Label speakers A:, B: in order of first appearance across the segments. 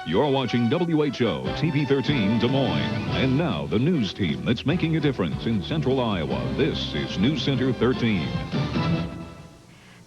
A: You're watching WHO TV 13 Des Moines. And now, the news team that's making a difference in central Iowa. This is News Center 13.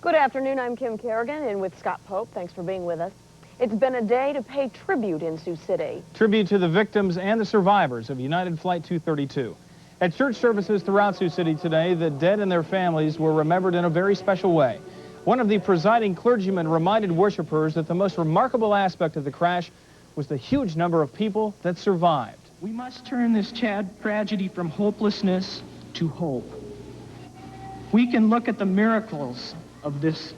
B: Good afternoon, I'm Kim Kerrigan, and with Scott Pope. Thanks for being with us. It's been a day to pay tribute in Sioux City.
C: Tribute to the victims and the survivors of United Flight 232. At church services throughout Sioux City today, the dead and their families were remembered in a very special way. One of the presiding clergymen reminded worshipers that the most remarkable aspect of the crash was the huge number of people that survived.
D: We must turn this tragedy from hopelessness to hope. We can look at the miracles of this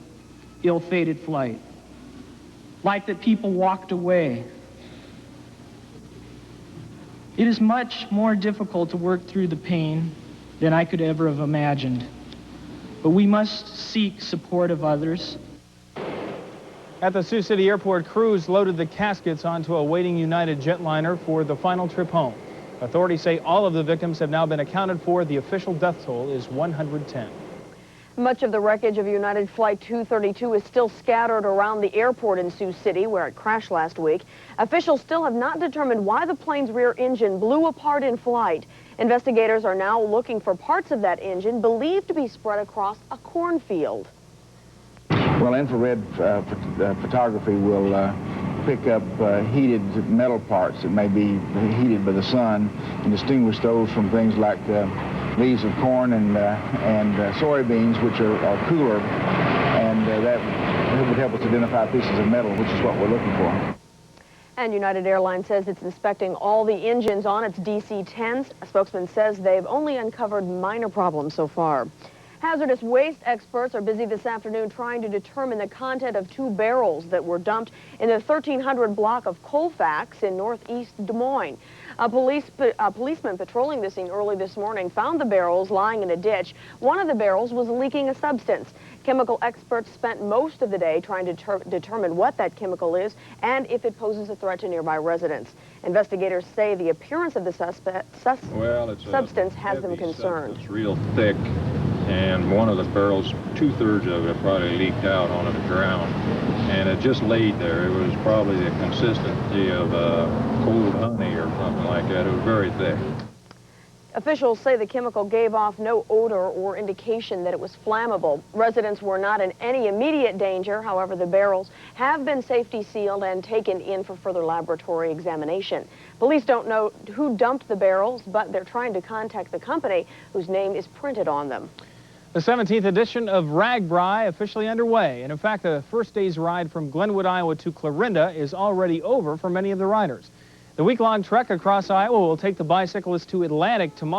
D: ill-fated flight, like that people walked away. It is much more difficult to work through the pain than I could ever have imagined. But we must seek support of others.
C: At the Sioux City Airport, crews loaded the caskets onto a waiting United jetliner for the final trip home. Authorities say all of the victims have now been accounted for. The official death toll is 110.
B: Much of the wreckage of United Flight 232 is still scattered around the airport in Sioux City, where it crashed last week. Officials still have not determined why the plane's rear engine blew apart in flight. Investigators are now looking for parts of that engine believed to be spread across a cornfield.
E: Well, infrared photography will pick up heated metal parts that may be heated by the sun and distinguish those from things like leaves of corn and soybeans, which are cooler, and that would help us identify pieces of metal, which is what we're looking for.
B: And United Airlines says it's inspecting all the engines on its DC-10s. A spokesman says they've only uncovered minor problems so far. Hazardous waste experts are busy this afternoon trying to determine the content of 2 barrels that were dumped in the 1300 block of Colfax in northeast Des Moines. A policeman patrolling the scene early this morning found the barrels lying in a ditch. One of the barrels was leaking a substance. Chemical experts spent most of the day trying to determine what that chemical is and if it poses a threat to nearby residents. Investigators say the appearance of the substance has them concerned.
F: It's real thick, and one of the barrels, 2/3 of it probably leaked out onto the ground, and it just laid there. It was probably the consistency of cold honey or something like that. It was very thick.
B: Officials say the chemical gave off no odor or indication that it was flammable. Residents were not in any immediate danger. However, the barrels have been safety sealed and taken in for further laboratory examination. Police don't know who dumped the barrels, but they're trying to contact the company whose name is printed on them.
C: The 17th edition of RAGBRAI officially underway. And in fact, the first day's ride from Glenwood, Iowa to Clarinda is already over for many of the riders. The week-long trek across Iowa will take the bicyclists to Atlantic tomorrow.